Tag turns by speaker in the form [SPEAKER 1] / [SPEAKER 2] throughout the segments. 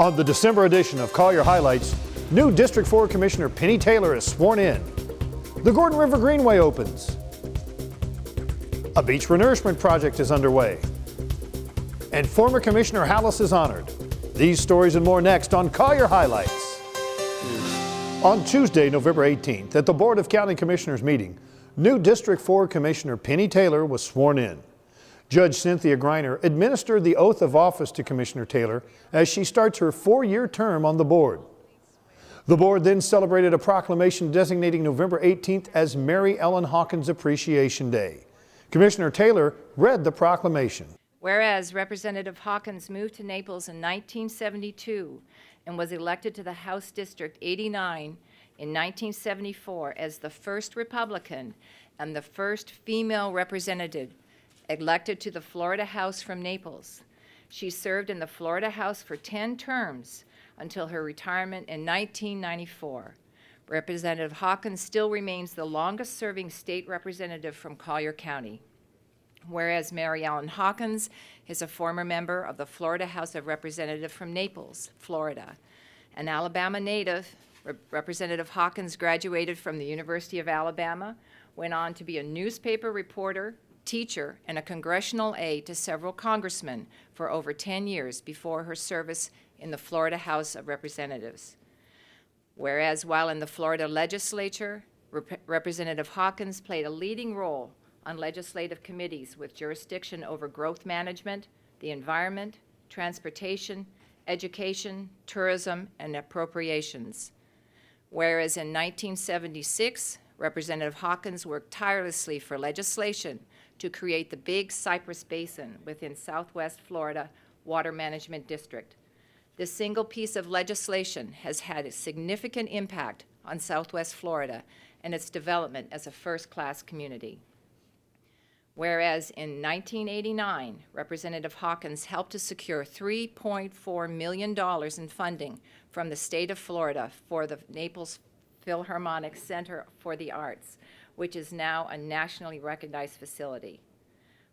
[SPEAKER 1] On the December edition of Collier Highlights, new District 4 Commissioner Penny Taylor is sworn in. The Gordon River Greenway opens. A beach renourishment project is underway. And former Commissioner Hallis is honored. These stories and more next on Collier Highlights. On Tuesday, November 18th, at the Board of County Commissioners meeting, new District 4 Commissioner Penny Taylor was sworn in. Judge Cynthia Griner administered the oath of office to Commissioner Taylor as she starts her 4-year term on the board. The board then celebrated a proclamation designating November 18th as Mary Ellen Hawkins Appreciation Day. Commissioner Taylor read the proclamation.
[SPEAKER 2] Whereas Representative Hawkins moved to Naples in 1972 and was elected to the House District 89 in 1974 as the first Republican and the first female representative elected to the Florida House from Naples. She served in the Florida House for 10 terms until her retirement in 1994. Representative Hawkins still remains the longest-serving state representative from Collier County. Whereas Mary Ellen Hawkins is a former member of the Florida House of Representatives from Naples, Florida. An Alabama native, Representative Hawkins graduated from the University of Alabama, went on to be a newspaper reporter, teacher, and a congressional aide to several congressmen for over 10 years before her service in the Florida House of Representatives. Whereas while in the Florida legislature, Representative Hawkins played a leading role on legislative committees with jurisdiction over growth management, the environment, transportation, education, tourism, and appropriations. Whereas in 1976, Representative Hawkins worked tirelessly for legislation to create the Big Cypress Basin within Southwest Florida Water Management District. This single piece of legislation has had a significant impact on Southwest Florida and its development as a first-class community. Whereas in 1989, Representative Hawkins helped to secure $3.4 million in funding from the state of Florida for the Naples Philharmonic Center for the Arts, which is now a nationally recognized facility.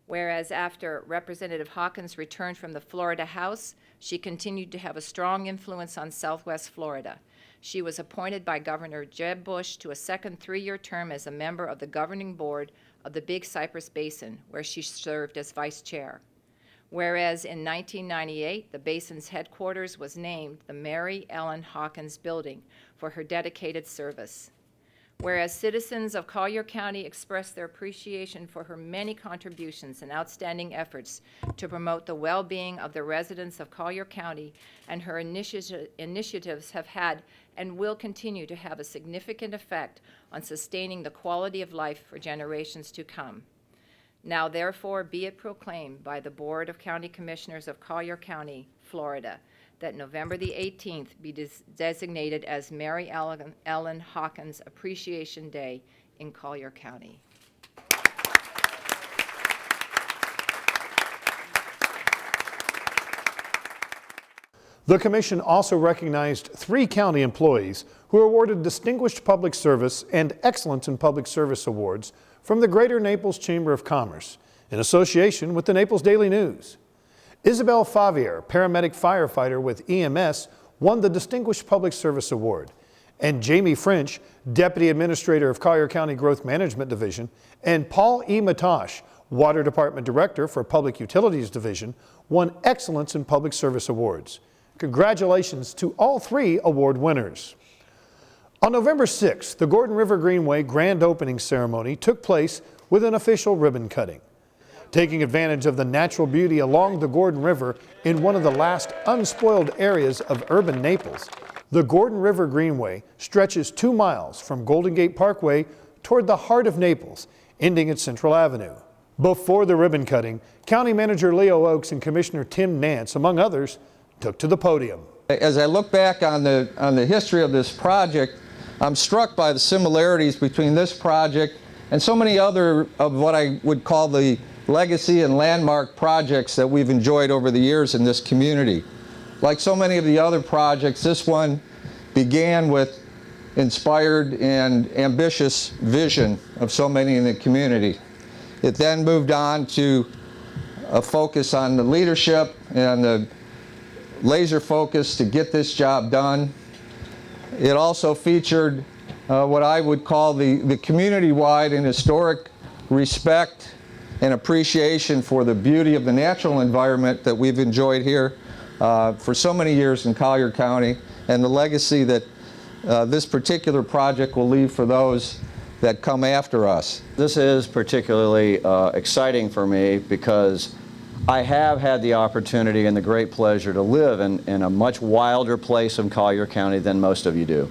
[SPEAKER 2] Whereas after Representative Hawkins returned from the Florida House, she continued to have a strong influence on Southwest Florida. She was appointed by Governor Jeb Bush to a second 3-year term as a member of the governing board of the Big Cypress Basin, where she served as vice chair. Whereas in 1998, the basin's headquarters was named the Mary Ellen Hawkins Building for her dedicated service. Whereas citizens of Collier County expressed their appreciation for her many contributions and outstanding efforts to promote the well-being of the residents of Collier County, and her initiatives have had and will continue to have a significant effect on sustaining the quality of life for generations to come. Now therefore be it proclaimed by the Board of County Commissioners of Collier County, Florida, that November the 18th be designated as Mary Ellen Hawkins Appreciation Day in Collier County.
[SPEAKER 1] The Commission also recognized 3 county employees who were awarded Distinguished Public Service and Excellence in Public Service Awards from the Greater Naples Chamber of Commerce in association with the Naples Daily News. Isabel Favier, paramedic firefighter with EMS, won the Distinguished Public Service Award, and Jamie French, Deputy Administrator of Collier County Growth Management Division, and Paul E. Matosh, Water Department Director for Public Utilities Division, won Excellence in Public Service Awards. Congratulations to all 3 award winners. On November 6th, the Gordon River Greenway grand opening ceremony took place with an official ribbon cutting. Taking advantage of the natural beauty along the Gordon River in one of the last unspoiled areas of urban Naples, the Gordon River Greenway stretches 2 miles from Golden Gate Parkway toward the heart of Naples, ending at Central Avenue. Before the ribbon cutting, County Manager Leo Oakes and Commissioner Tim Nance, among others, took to the podium.
[SPEAKER 3] As I look back on the history of this project, I'm struck by the similarities between this project and so many other of what I would call the legacy and landmark projects that we've enjoyed over the years in this community. Like so many of the other projects, this one began with inspired and ambitious vision of so many in the community. It then moved on to a focus on the leadership and the laser focused to get this job done. It also featured what I would call the community-wide and historic respect and appreciation for the beauty of the natural environment that we've enjoyed here for so many years in Collier County, and the legacy that this particular project will leave for those that come after us.
[SPEAKER 4] This is particularly exciting for me because I have had the opportunity and the great pleasure to live in a much wilder place in Collier County than most of you do.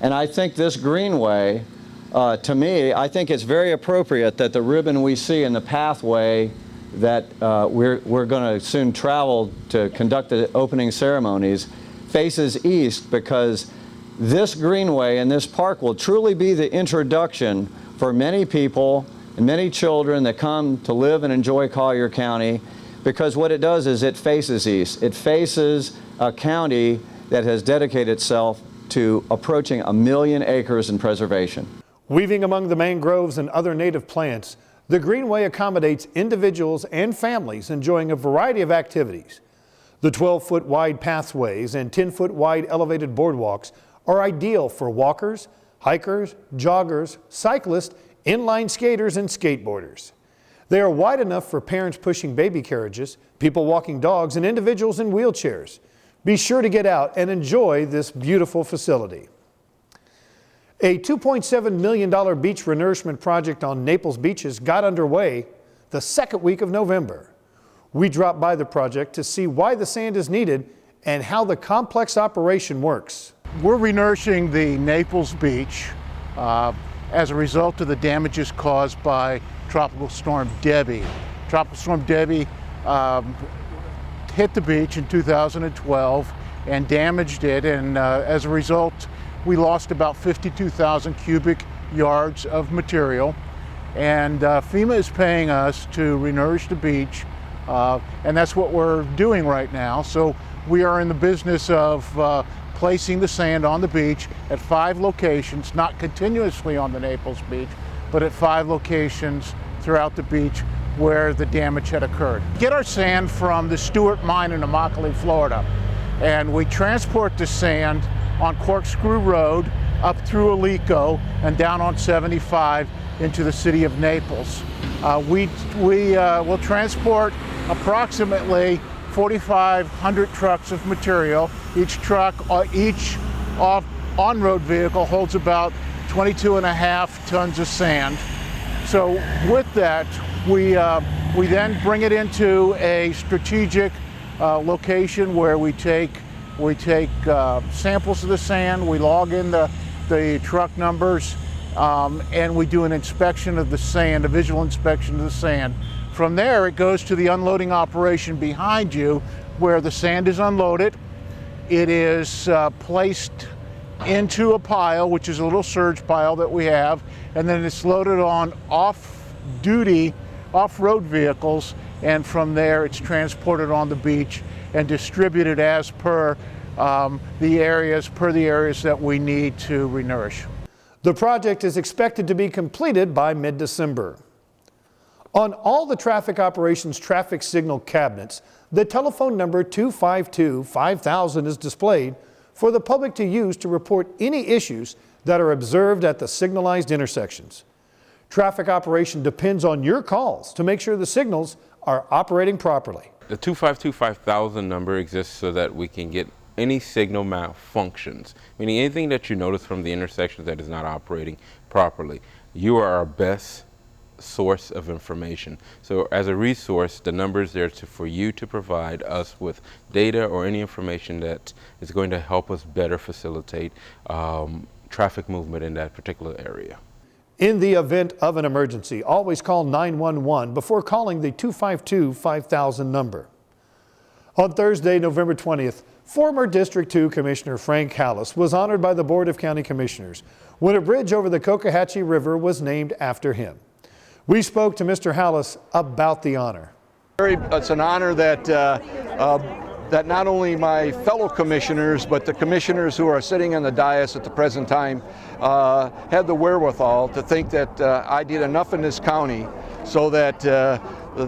[SPEAKER 4] And I think this Greenway, to me, I think it's very appropriate that the ribbon we see in the pathway that we're going to soon travel to conduct the opening ceremonies faces east, because this Greenway and this park will truly be the introduction for many people and many children that come to live and enjoy Collier County, because what it does is it faces east. It faces a county that has dedicated itself to approaching 1 million acres in preservation.
[SPEAKER 1] Weaving among the mangroves and other native plants, the Greenway accommodates individuals and families enjoying a variety of activities. The 12-foot wide pathways and 10-foot wide elevated boardwalks are ideal for walkers, hikers, joggers, cyclists, inline skaters, and skateboarders. They are wide enough for parents pushing baby carriages, people walking dogs, and individuals in wheelchairs. Be sure to get out and enjoy this beautiful facility. A $2.7 million beach renourishment project on Naples beaches got underway the second week of November. We dropped by the project to see why the sand is needed and how the complex operation works.
[SPEAKER 5] We're renourishing the Naples beach as a result of the damages caused by Tropical Storm Debbie. Tropical Storm Debbie hit the beach in 2012 and damaged it, and as a result we lost about 52,000 cubic yards of material, and FEMA is paying us to renourish the beach, and that's what we're doing right now. So we are in the business of placing the sand on the beach at 5 locations, not continuously on the Naples beach, but at 5 locations throughout the beach where the damage had occurred. Get our sand from the Stewart Mine in Immokalee, Florida, and we transport the sand on Corkscrew Road up through Alico and down on 75 into the city of Naples. We will transport approximately 4,500 trucks of material. Each truck, each on-road vehicle holds about 22.5 tons of sand. So with that, we then bring it into a strategic location where we take samples of the sand, we log in the truck numbers, and we do an inspection of the sand, a visual inspection of the sand. From there, it goes to the unloading operation behind you, where the sand is unloaded. It is placed into a pile, which is a little surge pile that we have, and then it's loaded on off-duty, off-road vehicles, and from there it's transported on the beach and distributed as per the areas that we need to renourish.
[SPEAKER 1] The project is expected to be completed by mid-December. On all the traffic operations traffic signal cabinets, the telephone number 252-5000 is displayed for the public to use to report any issues that are observed at the signalized intersections. Traffic operation depends on your calls to make sure the signals are operating properly.
[SPEAKER 6] The 252-5000 number exists so that we can get any signal malfunctions, meaning anything that you notice from the intersection that is not operating properly. You are our best source of information. So as a resource, the number is there for you to provide us with data or any information that is going to help us better facilitate traffic movement in that particular area.
[SPEAKER 1] In the event of an emergency, always call 911 before calling the 252-5000 number. On Thursday, November 20th, former District 2 Commissioner Frank Hallis was honored by the Board of County Commissioners when a bridge over the Cocohatchee River was named after him. We spoke to Mr. Hallis about the honor.
[SPEAKER 7] It's an honor that that not only my fellow commissioners, but the commissioners who are sitting on the dais at the present time had the wherewithal to think that I did enough in this county so that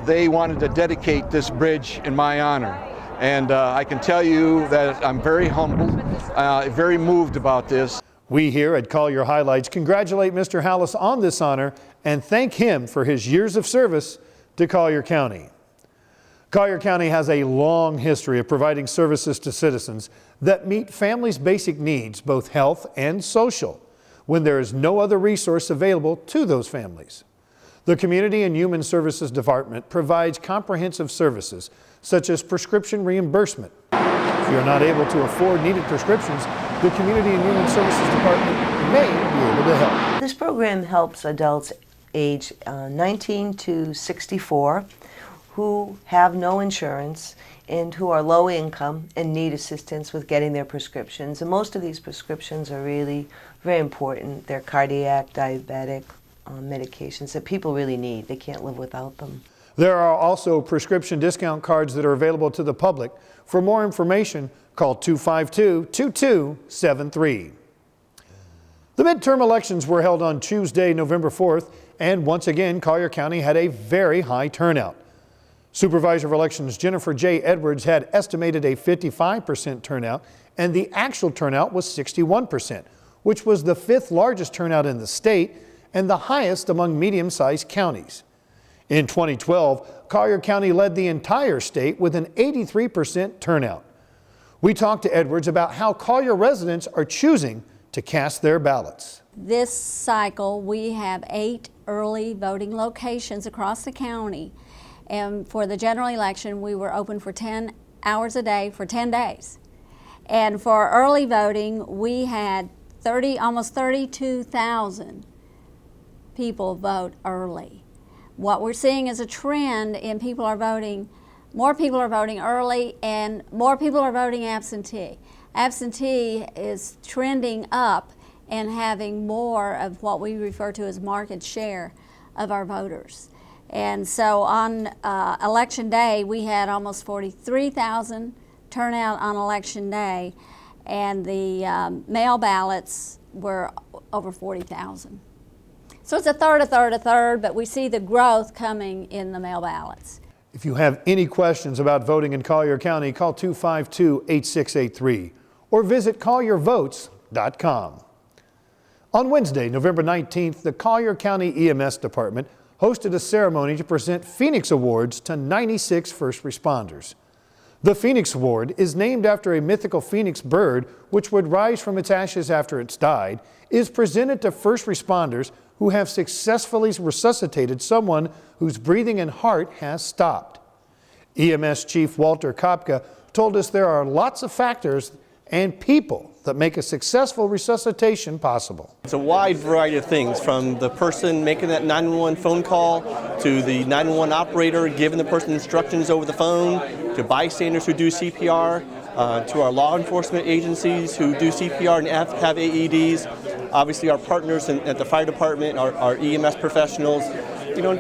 [SPEAKER 7] they wanted to dedicate this bridge in my honor. And I can tell you that I'm very humbled, very moved about this.
[SPEAKER 1] We here at Collier Highlights congratulate Mr. Hallis on this honor and thank him for his years of service to Collier County. Collier County has a long history of providing services to citizens that meet families' basic needs, both health and social, when there is no other resource available to those families. The Community and Human Services Department provides comprehensive services such as prescription reimbursement. If you are not able to afford needed prescriptions, the Community and Human Services Department may be able to help.
[SPEAKER 8] This program helps adults age 19 to 64 who have no insurance and who are low income and need assistance with getting their prescriptions. And most of these prescriptions are really very important. They're cardiac, diabetic medications that people really need. They can't live without them.
[SPEAKER 1] There are also prescription discount cards that are available to the public. For more information, call 252-2273. The midterm elections were held on Tuesday, November 4th, and once again, Collier County had a very high turnout. Supervisor of Elections Jennifer J. Edwards had estimated a 55% turnout, and the actual turnout was 61%, which was the 5th largest turnout in the state and the highest among medium-sized counties. In 2012, Collier County led the entire state with an 83% turnout. We talked to Edwards about how Collier residents are choosing to cast their ballots.
[SPEAKER 9] This cycle, we have 8 early voting locations across the county. And for the general election, we were open for 10 hours a day for 10 days. And for early voting, we had almost 32,000 people vote early. What we're seeing is a trend in more people are voting early and more people are voting absentee. Absentee is trending up and having more of what we refer to as market share of our voters. And so on election day, we had almost 43,000 turnout on election day, and the mail ballots were over 40,000. So it's a third, but we see the growth coming in the mail ballots.
[SPEAKER 1] If you have any questions about voting in Collier County, call 252-8683 or visit colliervotes.com. On Wednesday, November 19th, the Collier County EMS Department hosted a ceremony to present Phoenix Awards to 96 first responders. The Phoenix Award is named after a mythical phoenix bird which would rise from its ashes after it's died, is presented to first responders who have successfully resuscitated someone whose breathing and heart has stopped. EMS Chief Walter Kopka told us there are lots of factors and people that make a successful resuscitation possible.
[SPEAKER 10] It's a wide variety of things, from the person making that 911 phone call to the 911 operator giving the person instructions over the phone, to bystanders who do CPR, to our law enforcement agencies who do CPR and have AEDs, obviously our partners at the fire department, our EMS professionals,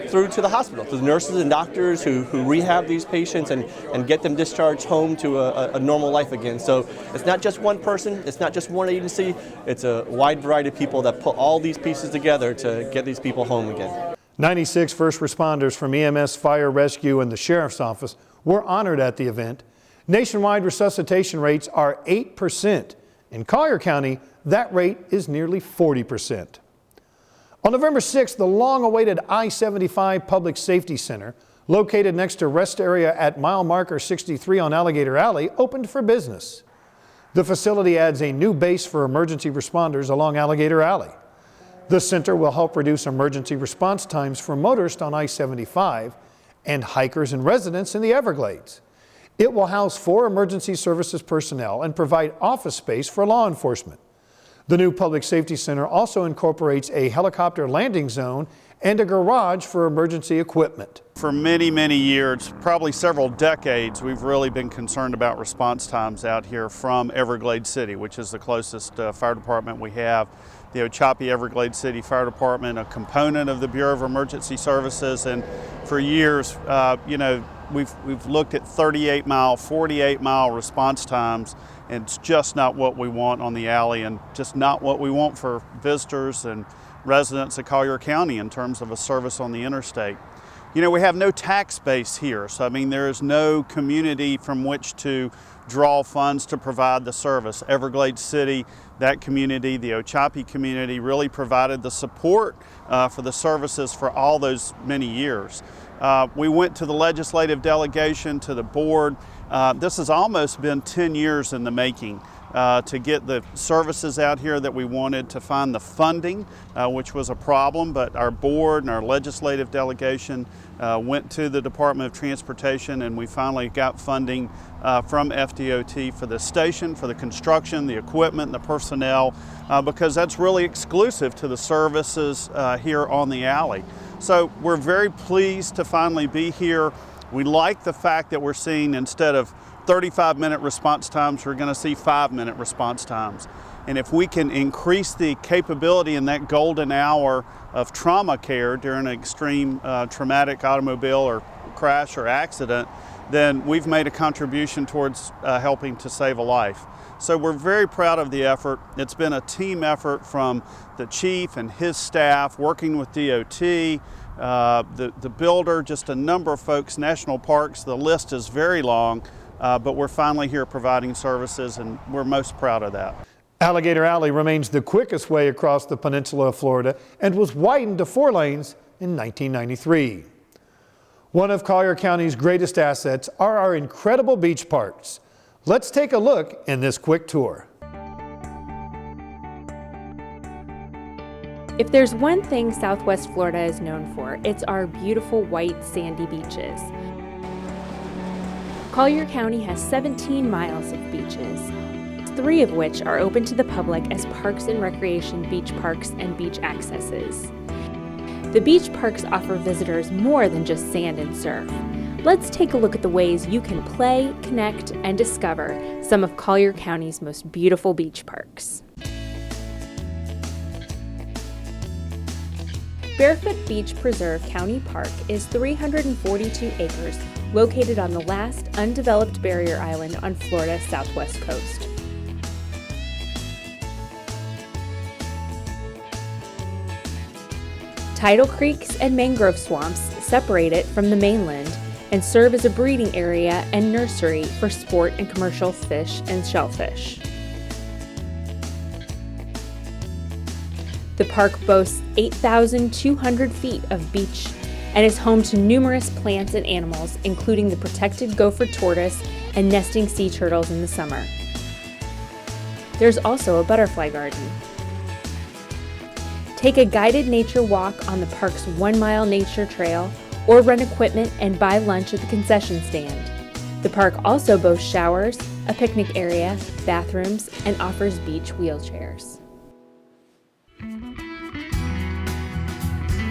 [SPEAKER 10] through to the hospital, to the nurses and doctors who rehab these patients and get them discharged home to a normal life again. So it's not just one person, it's not just one agency, it's a wide variety of people that put all these pieces together to get these people home again.
[SPEAKER 1] 96 first responders from EMS, Fire Rescue, and the Sheriff's Office were honored at the event. Nationwide resuscitation rates are 8%. In Collier County, that rate is nearly 40%. On November 6th, the long-awaited I75 Public Safety Center, located next to rest area at mile marker 63 on Alligator Alley, opened for business. The facility adds a new base for emergency responders along Alligator Alley. The center will help reduce emergency response times for motorists on I-75 and hikers and residents in the Everglades. It will house 4 emergency services personnel and provide office space for law enforcement. The new Public Safety Center also incorporates a helicopter landing zone and a garage for emergency equipment.
[SPEAKER 11] For many, many years, probably several decades, we've really been concerned about response times out here from Everglades City, which is the closest fire department we have. The Ochopee Everglades City Fire Department, a component of the Bureau of Emergency Services, and for years, we've looked at 38-mile, 48-mile response times, and it's just not what we want on the alley and just not what we want for visitors and residents of Collier County in terms of a service on the interstate. You know, we have no tax base here, so I mean there is no community from which to draw funds to provide the service. Everglades City, that community, the Ochopee community, really provided the support for the services for all those many years. We went to the legislative delegation, to the board. This has almost been 10 years in the making to get the services out here that we wanted, to find the funding, which was a problem, but our board and our legislative delegation went to the Department of Transportation, and we finally got funding from FDOT for the station, for the construction, the equipment, and the personnel, because that's really exclusive to the services here on the alley. So we're very pleased to finally be here. We like the fact that we're seeing, instead of 35-minute response times, we're going to see 5-minute response times. And if we can increase the capability in that golden hour of trauma care during an extreme traumatic automobile or crash or accident, then we've made a contribution towards helping to save a life. So we're very proud of the effort. It's been a team effort from the chief and his staff, working with DOT, the builder, just a number of folks, national parks. The list is very long, but we're finally here providing services, and we're most proud of that.
[SPEAKER 1] Alligator Alley remains the quickest way across the peninsula of Florida and was widened to 4 lanes in 1993. One of Collier County's greatest assets are our incredible beach parks. Let's take a look in this quick tour.
[SPEAKER 12] If there's one thing Southwest Florida is known for, it's our beautiful white sandy beaches. Collier County has 17 miles of beaches, 3 of which are open to the public as parks and recreation beach parks and beach accesses. The beach parks offer visitors more than just sand and surf. Let's take a look at the ways you can play, connect, and discover some of Collier County's most beautiful beach parks. Barefoot Beach Preserve County Park is 342 acres located on the last undeveloped barrier island on Florida's southwest coast. Tidal creeks and mangrove swamps separate it from the mainland and serve as a breeding area and nursery for sport and commercial fish and shellfish. The park boasts 8,200 feet of beach and is home to numerous plants and animals, including the protected gopher tortoise and nesting sea turtles in the summer. There's also a butterfly garden. Take a guided nature walk on the park's 1-mile nature trail, or rent equipment and buy lunch at the concession stand. The park also boasts showers, a picnic area, bathrooms, and offers beach wheelchairs.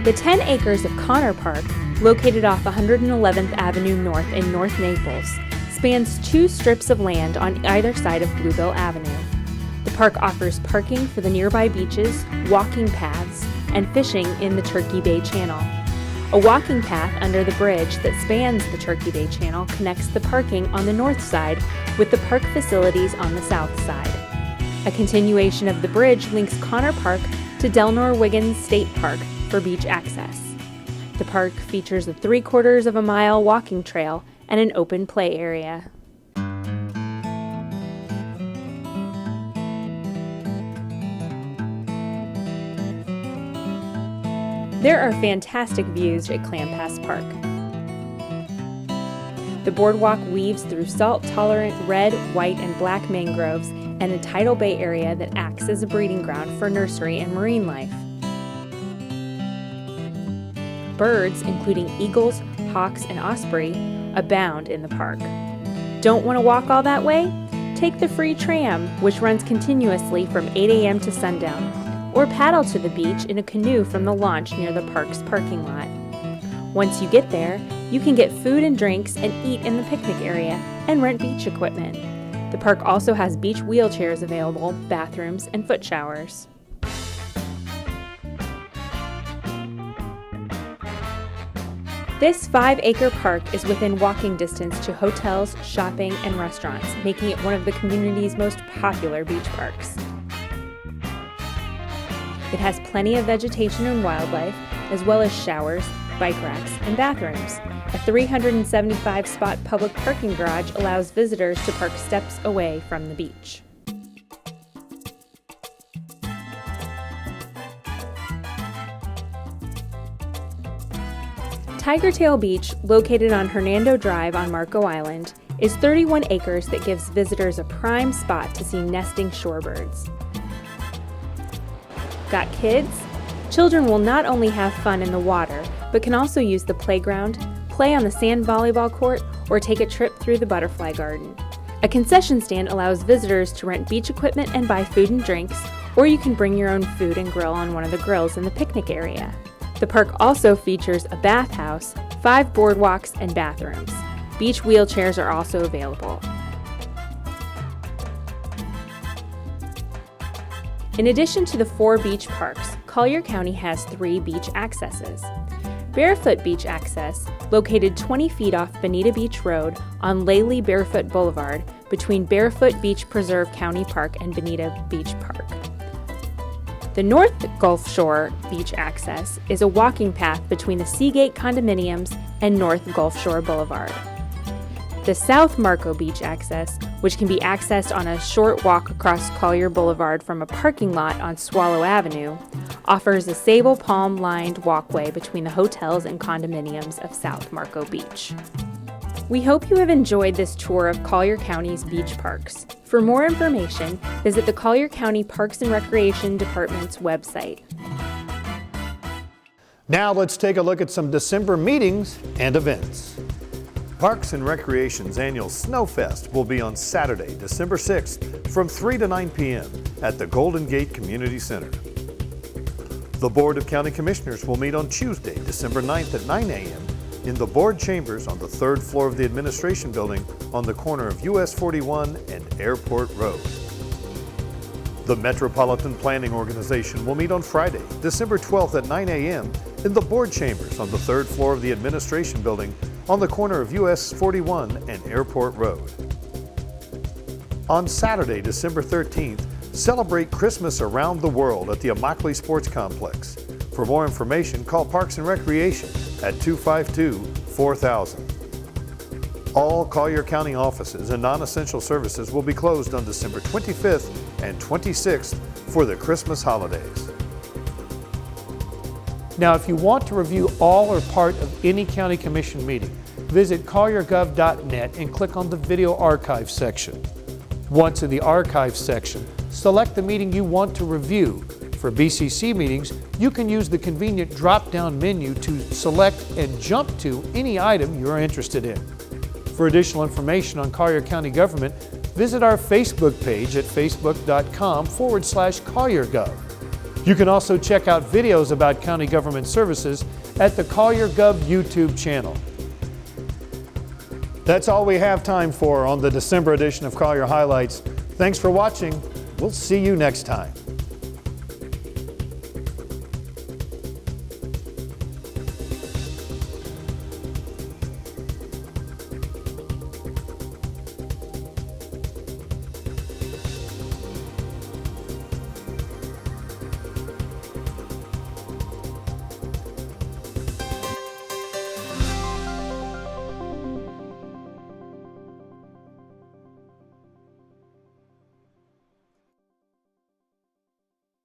[SPEAKER 12] The 10 acres of Connor Park, located off 111th Avenue North in North Naples, spans 2 strips of land on either side of Bluebell Avenue. The park offers parking for the nearby beaches, walking paths, and fishing in the Turkey Bay Channel. A walking path under the bridge that spans the Turkey Bay Channel connects the parking on the north side with the park facilities on the south side. A continuation of the bridge links Connor Park to Delnor Wiggins State Park for beach access. The park features a 3/4 of a mile walking trail and an open play area. There are fantastic views at Clam Pass Park. The boardwalk weaves through salt-tolerant red, white, and black mangroves and a tidal bay area that acts as a breeding ground for nursery and marine life. Birds, including eagles, hawks, and osprey, abound in the park. Don't want to walk all that way? Take the free tram, which runs continuously from 8 a.m. to sundown, or paddle to the beach in a canoe from the launch near the park's parking lot. Once you get there, you can get food and drinks and eat in the picnic area and rent beach equipment. The park also has beach wheelchairs available, bathrooms, and foot showers. This 5-acre park is within walking distance to hotels, shopping, and restaurants, making it one of the community's most popular beach parks. It has plenty of vegetation and wildlife, as well as showers, bike racks, and bathrooms. A 375-spot public parking garage allows visitors to park steps away from the beach. Tigertail Beach, located on Hernando Drive on Marco Island, is 31 acres that gives visitors a prime spot to see nesting shorebirds. Got kids? Children will not only have fun in the water, but can also use the playground, play on the sand volleyball court, or take a trip through the butterfly garden. A concession stand allows visitors to rent beach equipment and buy food and drinks, or you can bring your own food and grill on one of the grills in the picnic area. The park also features a bathhouse, 5 boardwalks, and bathrooms. Beach wheelchairs are also available. In addition to the 4 beach parks, Collier County has 3 beach accesses. Barefoot Beach Access, located 20 feet off Bonita Beach Road on Laley Barefoot Boulevard between Barefoot Beach Preserve County Park and Bonita Beach Park. The North Gulf Shore Beach Access is a walking path between the Seagate condominiums and North Gulf Shore Boulevard. The South Marco Beach Access, which can be accessed on a short walk across Collier Boulevard from a parking lot on Swallow Avenue, offers a sable palm-lined walkway between the hotels and condominiums of South Marco Beach. We hope you have enjoyed this tour of Collier County's beach parks. For more information, visit the Collier County Parks and Recreation Department's website.
[SPEAKER 1] Now let's take a look at some December meetings and events. Parks and Recreation's annual Snowfest will be on Saturday, December 6th from 3 to 9 p.m. at the Golden Gate Community Center. The Board of County Commissioners will meet on Tuesday, December 9th at 9 a.m. in the board chambers on the 3rd floor of the Administration Building on the corner of US 41 and Airport Road. The Metropolitan Planning Organization will meet on Friday, December 12th at 9 a.m. in the board chambers on the 3rd floor of the Administration Building on the corner of US 41 and Airport Road. On Saturday, December 13th, celebrate Christmas around the world at the Immokalee Sports Complex. For more information, call Parks and Recreation at 252-4000. All Collier County offices and non-essential services will be closed on December 25th and 26th for the Christmas holidays. Now, if you want to review all or part of any county commission meeting, visit colliergov.net and click on the video archive section. Once in the archive section, select the meeting you want to review. For BCC meetings, you can use the convenient drop-down menu to select and jump to any item you are interested in. For additional information on Collier County government, visit our Facebook page at facebook.com/CollierGov. You can also check out videos about county government services at the Collier Gov YouTube channel. That's all we have time for on the December edition of Collier Highlights. Thanks for watching. We'll see you next time.